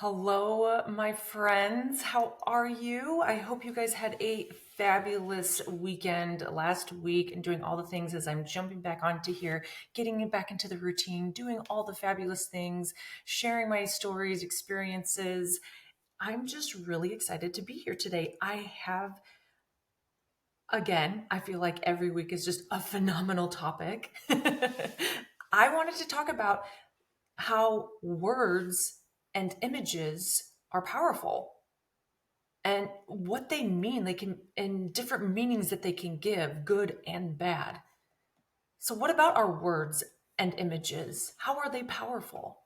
Hello, my friends. How are you? I hope you guys had a fabulous weekend last week and doing all the things as I'm jumping back onto here, getting back into the routine, doing all the fabulous things, sharing my stories, experiences. I'm just really excited to be here today. Again, I feel like every week is just a phenomenal topic. I wanted to talk about how words and images are powerful and what they mean. They can, and different meanings that they can give, good and bad. So, what about our words and images? How are they powerful?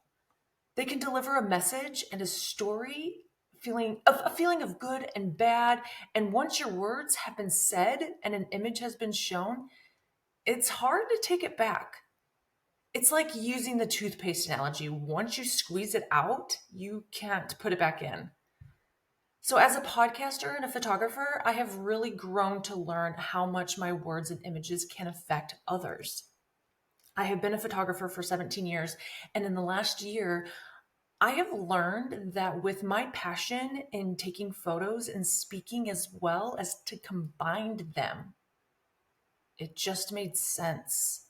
They can deliver a message and a story, a feeling of good and bad. And once your words have been said and an image has been shown, it's hard to take it back. It's like using the toothpaste analogy. Once you squeeze it out, you can't put it back in. So, as a podcaster and a photographer, I have really grown to learn how much my words and images can affect others. I have been a photographer for 17 years, and in the last year, I have learned that with my passion in taking photos and speaking as well as to combine them, it just made sense.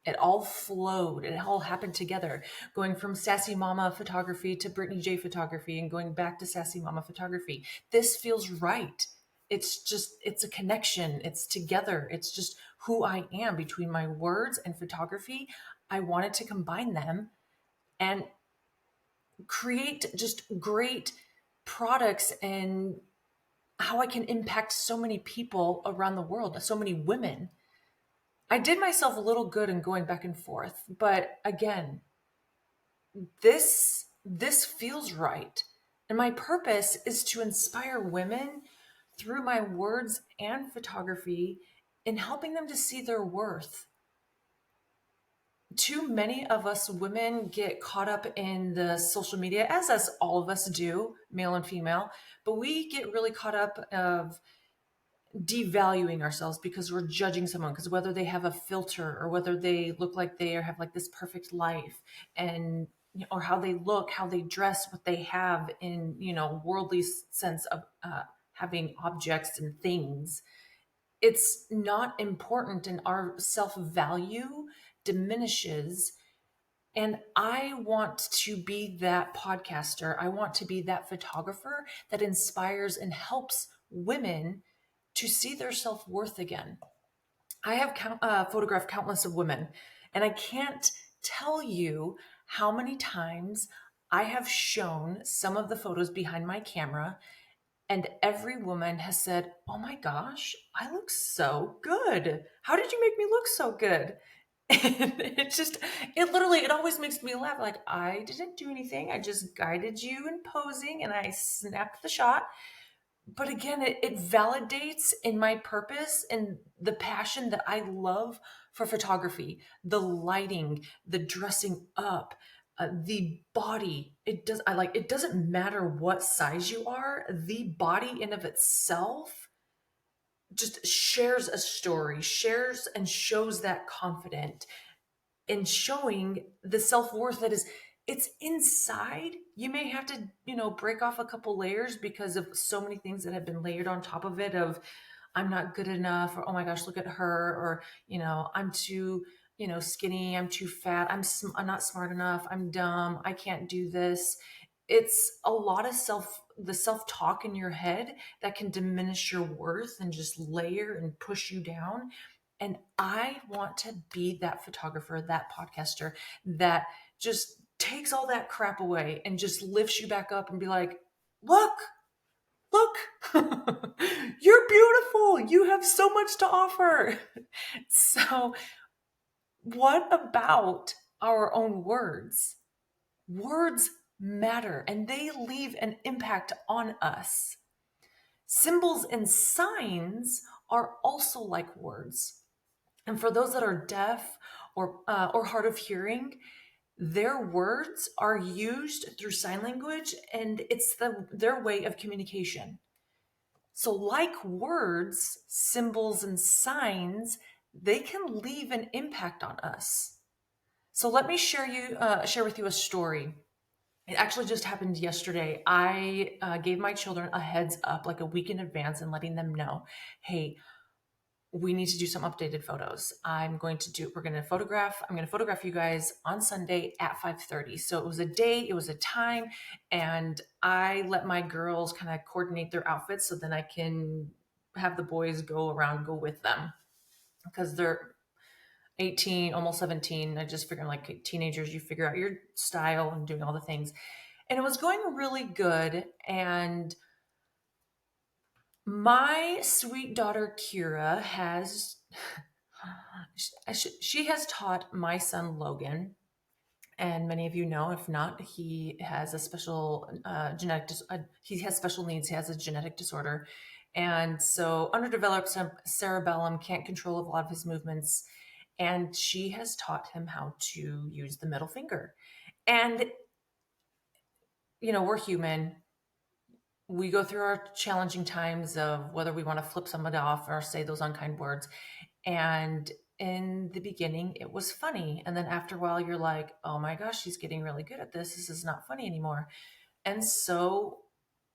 It all flowed. It all happened together, going from Sassy Mama photography to Brittany J photography and going back to Sassy Mama photography. This feels right. It's a connection. It's together. It's just who I am between my words and photography. I wanted to combine them and create just great products and how I can impact so many people around the world, so many women. I did myself a little good in going back and forth, but again, this feels right. And my purpose is to inspire women through my words and photography in helping them to see their worth. Too many of us women get caught up in the social media, as us all of us do, male and female, but we get really caught up of devaluing ourselves because we're judging someone because whether they have a filter or whether they look like they have like this perfect life and or how they look, how they dress, what they have in worldly sense of having objects and things. It's not important, and our self-value diminishes. And I want to be that podcaster. I want to be that photographer that inspires and helps women to see their self-worth again. I have photographed countless of women, and I can't tell you how many times I have shown some of the photos behind my camera, and every woman has said, "Oh my gosh, I look so good. How did you make me look so good?" And it always makes me laugh. Like, I didn't do anything. I just guided you in posing and I snapped the shot. But again, it validates in my purpose and the passion that I love for photography, the lighting, the dressing up, the body. It doesn't matter what size you are, the body in of itself just shares a story, shares and shows that confident and showing the self-worth that is it's inside. You may have to break off a couple layers because of so many things that have been layered on top of it of I'm not good enough, or oh my gosh, look at her, or I'm too skinny, I'm too fat, I'm not smart enough, I'm dumb, I can't do this. It's a lot of the self-talk in your head that can diminish your worth and just layer and push you down. And I want to be that photographer, that podcaster that just takes all that crap away and just lifts you back up and be like, look, look, you're beautiful. You have so much to offer. So, what about our own words? Words matter and they leave an impact on us. Symbols and signs are also like words. And for those that are deaf or hard of hearing, their words are used through sign language, and it's their way of communication. So, like words, symbols, and signs, they can leave an impact on us. So, let me share with you a story. It actually just happened yesterday. I gave my children a heads up, like a week in advance, and letting them know, hey, we need to do some updated photos. I'm going to photograph you guys on Sunday at 5:30. So it was a date, it was a time, and I let my girls kind of coordinate their outfits so then I can have the boys go with them because they're 18, almost 17. I just figured like teenagers, you figure out your style and doing all the things. And it was going really good. And my sweet daughter Kira has she has taught my son Logan, and many of you know, if not, he has a special he has special needs. He has a genetic disorder, and so underdeveloped cerebellum, can't control a lot of his movements. And she has taught him how to use the middle finger. And we're human. We go through our challenging times of whether we want to flip somebody off or say those unkind words. And in the beginning, it was funny. And then after a while, you're like, oh my gosh, she's getting really good at this. This is not funny anymore. And so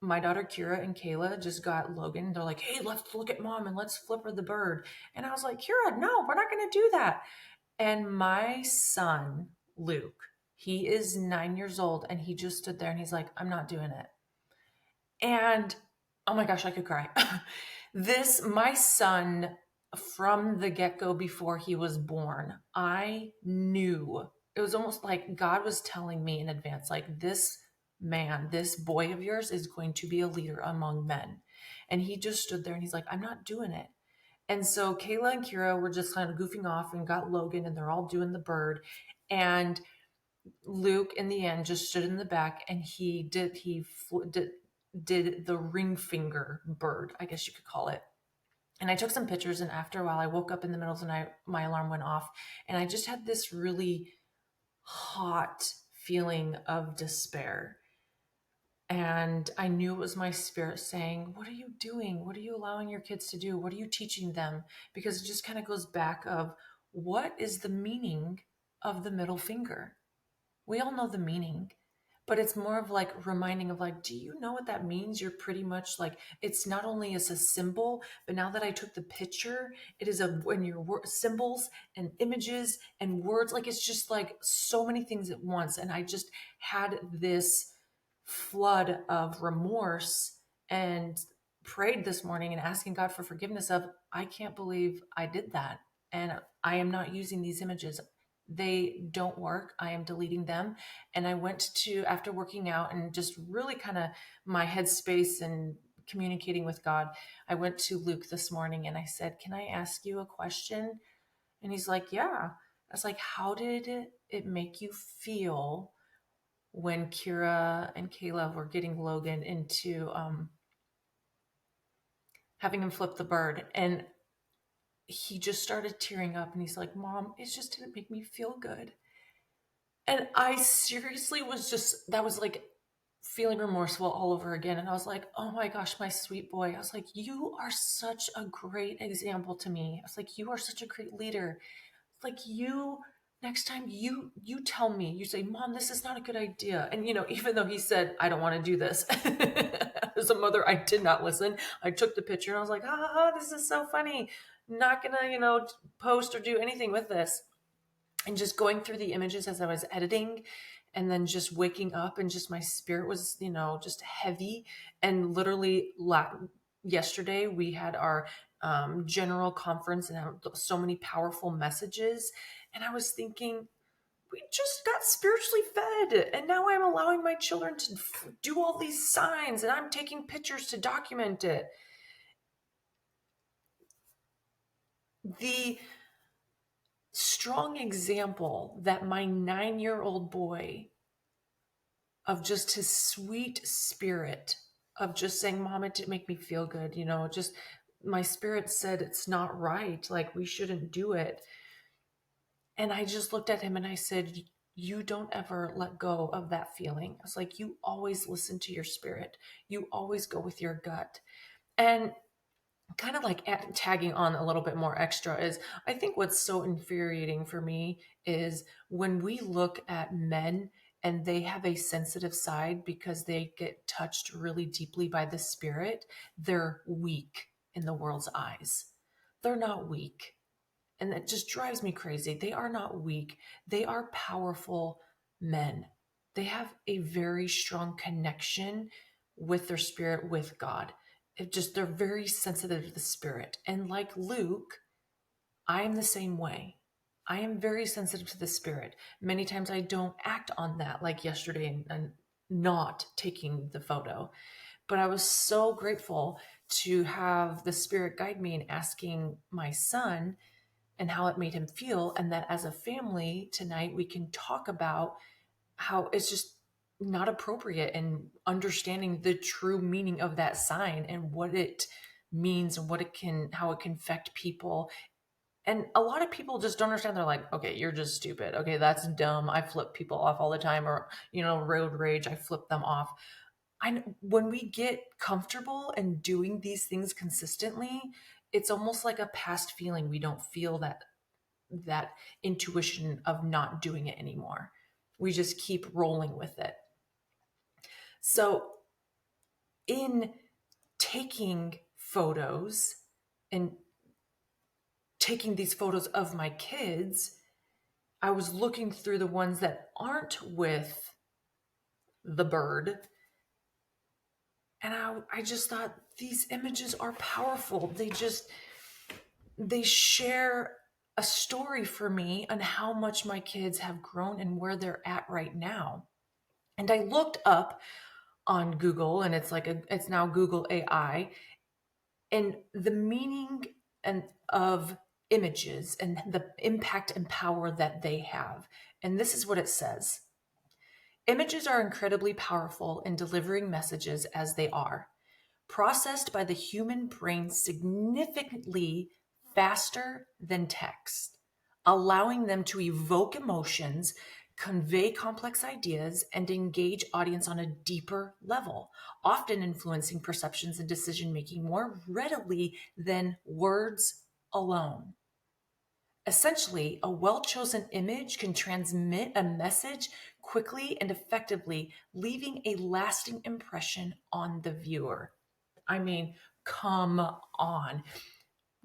my daughter Kira and Kayla just got Logan. They're like, hey, let's look at mom and let's flip her the bird. And I was like, Kira, no, we're not going to do that. And my son, Luke, he is 9 years old and he just stood there and he's like, I'm not doing it. And oh my gosh, I could cry. My son, from the get go before he was born, I knew it was almost like God was telling me in advance, like, this man, this boy of yours is going to be a leader among men. And he just stood there and he's like, I'm not doing it. And so Kayla and Kira were just kind of goofing off and got Logan and they're all doing the bird. And Luke, in the end, just stood in the back and did the ring finger bird, I guess you could call it. And I took some pictures, and after a while, I woke up in the middle of the night, my alarm went off, and I just had this really hot feeling of despair. And I knew it was my spirit saying, what are you doing? What are you allowing your kids to do? What are you teaching them? Because it just kind of goes back of, what is the meaning of the middle finger? We all know the meaning, but it's more of like reminding of like, do you know what that means? You're pretty much like, it's not only as a symbol, but now that I took the picture, it is when your symbols and images and words, like it's just like so many things at once. And I just had this flood of remorse and prayed this morning and asking God for forgiveness of, I can't believe I did that. And I am not using these images. They don't work. I am deleting them. And I went to, after working out and just really kind of my headspace and communicating with God, I went to Luke this morning and I said, can I ask you a question? And he's like, yeah. I was like, how did it make you feel when Kira and Kayla were getting Logan into having him flip the bird? And he just started tearing up and he's like, Mom, it just didn't make me feel good. And I seriously was just, that was like feeling remorseful all over again. And I was like, oh my gosh, my sweet boy. I was like, you are such a great example to me. I was like, you are such a great leader. Like, next time you tell me, you say, Mom, this is not a good idea. And even though he said, I don't want to do this, as a mother, I did not listen. I took the picture and I was like, this is so funny. Not gonna, post or do anything with this. And just going through the images as I was editing, and then just waking up and just my spirit was, just heavy. And literally yesterday we had our general conference and had so many powerful messages. And I was thinking, we just got spiritually fed. And now I'm allowing my children to do all these signs and I'm taking pictures to document it. The strong example that my 9-year-old boy, of just his sweet spirit of just saying, Mom, it didn't make me feel good. Just my spirit said it's not right. Like, we shouldn't do it. And I just looked at him and I said, you don't ever let go of that feeling. I was like, you always listen to your spirit. You always go with your gut. And kind of like tagging on a little bit more extra is, I think what's so infuriating for me is when we look at men and they have a sensitive side because they get touched really deeply by the Spirit, they're weak in the world's eyes. They're not weak. And that just drives me crazy. They are not weak. They are powerful men. They have a very strong connection with their spirit, with God. They're very sensitive to the Spirit. And like Luke, I am the same way. I am very sensitive to the Spirit. Many times I don't act on that, like yesterday, and not taking the photo. But I was so grateful to have the Spirit guide me in asking my son and how it made him feel. And that as a family tonight, we can talk about how it's just not appropriate, and understanding the true meaning of that sign and what it means and how it can affect people. And a lot of people just don't understand. They're like, okay, you're just stupid. Okay, that's dumb. I flip people off all the time, or, road rage, I flip them off. When we get comfortable and doing these things consistently, it's almost like a past feeling. We don't feel that intuition of not doing it anymore. We just keep rolling with it. So in taking photos and taking these photos of my kids, I was looking through the ones that aren't with the bird. And I just thought these images are powerful. They share a story for me on how much my kids have grown and where they're at right now. And I looked up on Google, and it's now Google AI, and the meaning of images and the impact and power that they have. And this is what it says. Images are incredibly powerful in delivering messages as they are, processed by the human brain significantly faster than text, allowing them to evoke emotions, convey complex ideas, and engage audience on a deeper level, often influencing perceptions and decision making more readily than words alone. Essentially, a well-chosen image can transmit a message quickly and effectively, leaving a lasting impression on the viewer. I mean, come on.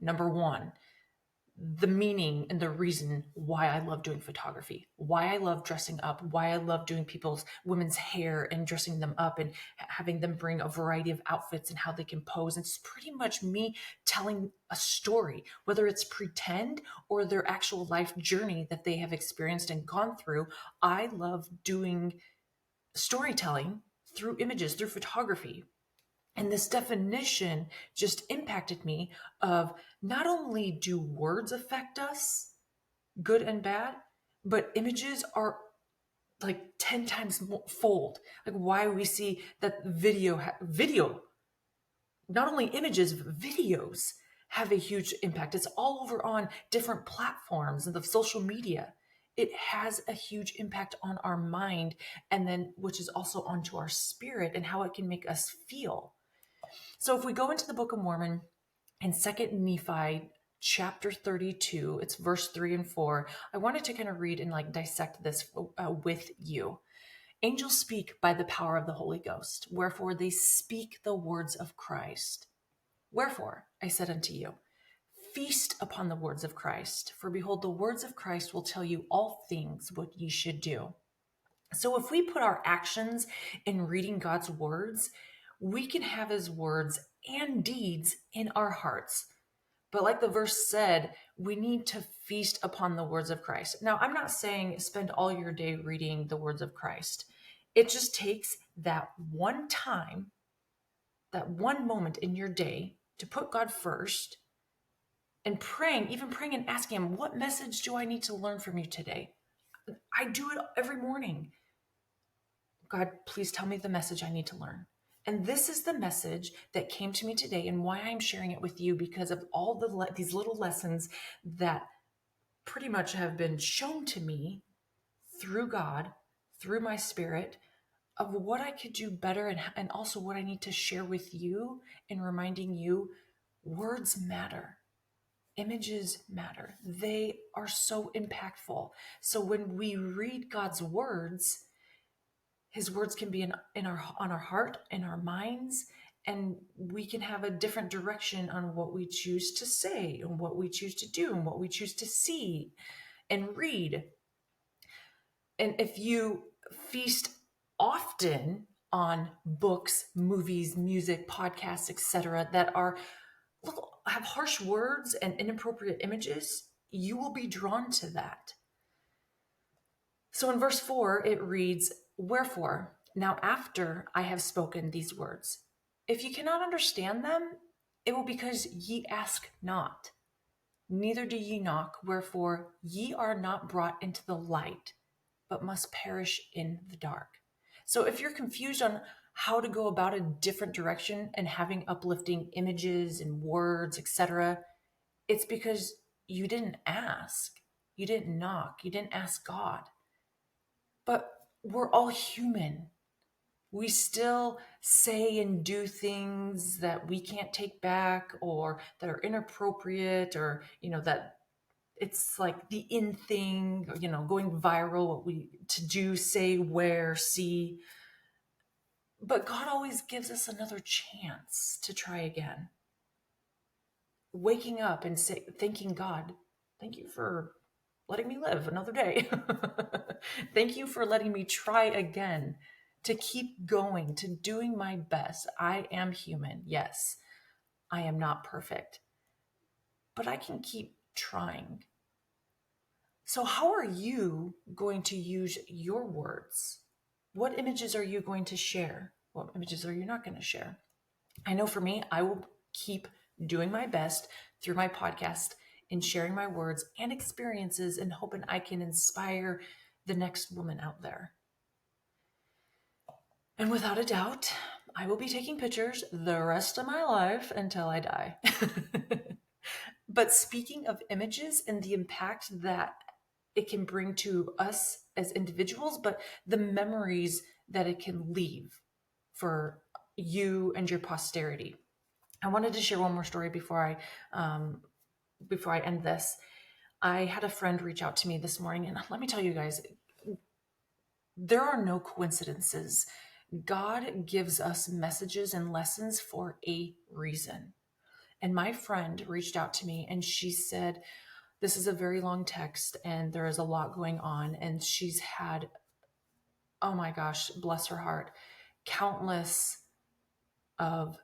Number one, the meaning and the reason why I love doing photography, why I love dressing up, why I love doing women's hair and dressing them up and having them bring a variety of outfits and how they can pose. It's pretty much me telling a story, whether it's pretend or their actual life journey that they have experienced and gone through. I love doing storytelling through images, through photography. And this definition just impacted me of not only do words affect us, good and bad, but images are like 10 times fold. Like why we see that video, not only images, but videos have a huge impact. It's all over on different platforms and the social media. It has a huge impact on our mind, and then which is also onto our spirit and how it can make us feel. So if we go into the Book of Mormon in 2nd Nephi chapter 32, it's verse 3 and 4, I wanted to kind of read and dissect this with you. Angels speak by the power of the Holy Ghost, wherefore they speak the words of Christ. Wherefore, I said unto you, feast upon the words of Christ, for behold, the words of Christ will tell you all things what ye should do. So if we put our actions in reading God's words, we can have his words and deeds in our hearts. But like the verse said, we need to feast upon the words of Christ. Now, I'm not saying spend all your day reading the words of Christ. It just takes that one time, that one moment in your day to put God first and even praying and asking him, what message do I need to learn from you today? I do it every morning. God, please tell me the message I need to learn. And this is the message that came to me today, and why I'm sharing it with you, because of all these little lessons that pretty much have been shown to me through God, through my spirit, of what I could do better, and also what I need to share with you in reminding you words matter. Images matter. They are so impactful. So when we read God's words, His words can be in our on our heart, in our minds, and we can have a different direction on what we choose to say and what we choose to do and what we choose to see and read. And if you feast often on books, movies, music, podcasts, etc., that are have harsh words and inappropriate images, you will be drawn to that. So in verse 4, it reads, "Wherefore, now after I have spoken these words, if ye cannot understand them, it will because ye ask not, neither do ye knock, wherefore ye are not brought into the light, but must perish in the dark." So if you're confused on how to go about a different direction and having uplifting images and words, etc., it's because you didn't ask, you didn't knock, you didn't ask God. But we're all human. We still say and do things that we can't take back or that are inappropriate, or, that it's like the in thing, going viral, what we to do, say, wear, see. But God always gives us another chance to try again. Waking up and thanking God, thank you for letting me live another day. Thank you for letting me try again, to keep going, to doing my best. I am human. Yes, I am not perfect, but I can keep trying. So, how are you going to use your words? What images are you going to share? What images are you not going to share? I know for me, I will keep doing my best through my podcast in sharing my words and experiences and hoping I can inspire the next woman out there. And without a doubt, I will be taking pictures the rest of my life until I die. But speaking of images and the impact that it can bring to us as individuals, but the memories that it can leave for you and your posterity. I wanted to share one more story before I end this. I had a friend reach out to me this morning, and let me tell you guys, there are no coincidences. God gives us messages and lessons for a reason. And my friend reached out to me and she said, this is a very long text and there is a lot going on. And she's had, oh my gosh, bless her heart, countless of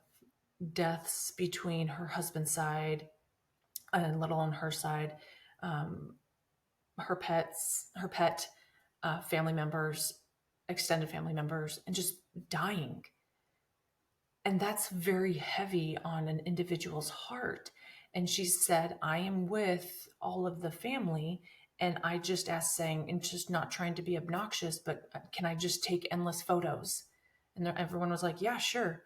deaths between her husband's side and let alone her side, her pet, family members, extended family members, and just dying. And that's very heavy on an individual's heart. And she said, I am with all of the family. And I just asked, saying, and just not trying to be obnoxious, but can I just take endless photos? And everyone was like, yeah, sure.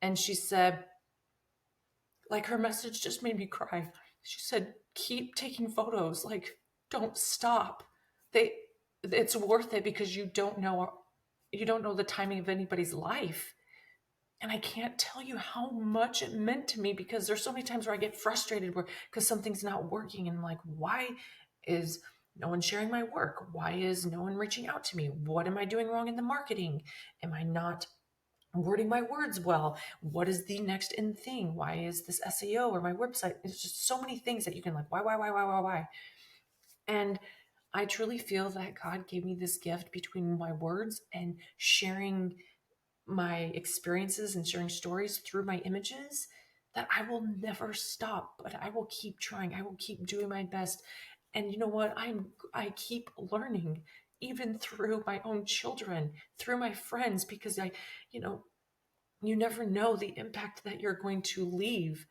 And she said, like, her message just made me cry. She said, keep taking photos. Like, don't stop. It's worth it because you don't know the timing of anybody's life. And I can't tell you how much it meant to me, because there's so many times where I get frustrated because something's not working. And I'm like, why is no one sharing my work? Why is no one reaching out to me? What am I doing wrong in the marketing? Am I not wording my words well? What is the next in thing? Why is this SEO or my website? It's just so many things that you can like, why? And I truly feel that God gave me this gift between my words and sharing my experiences and sharing stories through my images, that I will never stop, but I will keep trying. I will keep doing my best. And you know what? I keep learning, even through my own children, through my friends, because you never know the impact that you're going to leave.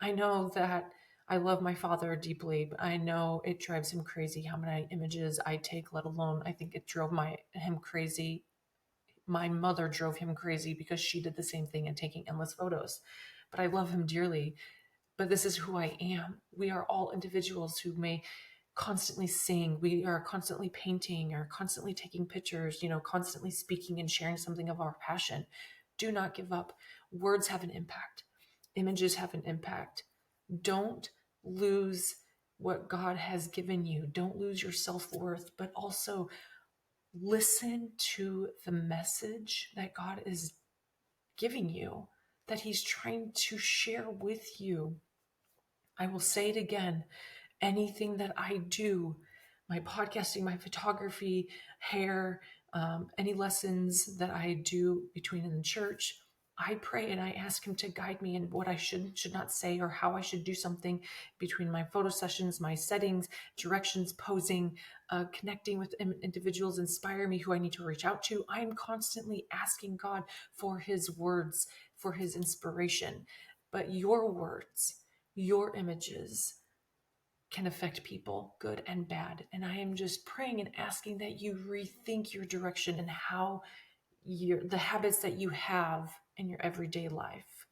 I know that I love my father deeply, but I know it drives him crazy how many images I take, let alone I think it drove him crazy. My mother drove him crazy because she did the same thing and taking endless photos. But I love him dearly. But this is who I am. We are all individuals who may constantly sing. We are constantly painting or constantly taking pictures, constantly speaking and sharing something of our passion. Do not give up. Words have an impact. Images have an impact. Don't lose what God has given you. Don't lose your self-worth, but also Listen to the message that God is giving you, that He's trying to share with you. I will say it again. Anything that I do, my podcasting, my photography, hair, any lessons that I do between in the church, I pray and I ask Him to guide me in what I should not say, or how I should do something between my photo sessions, my settings, directions, posing, connecting with individuals, inspire me, who I need to reach out to. I am constantly asking God for His words, for His inspiration. But your words, your images can affect people, good and bad. And I am just praying and asking that you rethink your direction and how the habits that you have in your everyday life.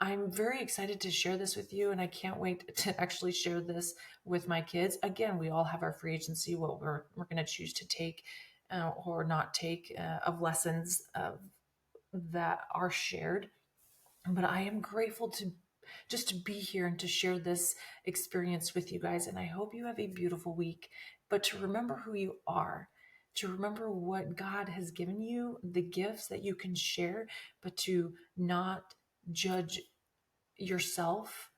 I'm very excited to share this with you, and I can't wait to actually share this with my kids. Again, we all have our free agency, what we're going to choose to take or not take of lessons that are shared. But I am grateful to just to be here and to share this experience with you guys. And I hope you have a beautiful week. But to remember who you are, to remember what God has given you, the gifts that you can share, but to not judge yourself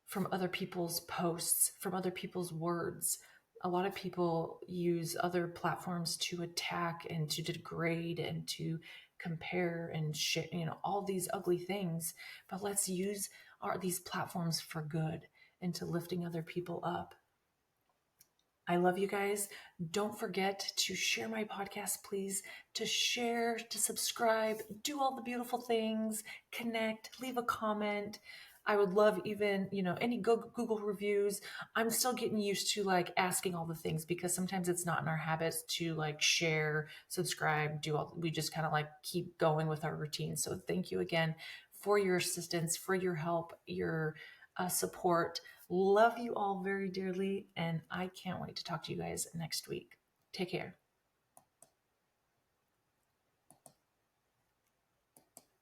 from other people's posts, from other people's words. A lot of people use other platforms to attack and to degrade and to compare and share, all these ugly things. But let's use these platforms for good and to lifting other people up. I love you guys. Don't forget to share my podcast, please. To share, to subscribe, do all the beautiful things, connect, leave a comment. I would love even, any Google reviews. I'm still getting used to like asking all the things, because sometimes it's not in our habits to like share, subscribe, we just kind of like keep going with our routine. So thank you again for your assistance, for your help, your support. Love you all very dearly, and I can't wait to talk to you guys next week. Take care.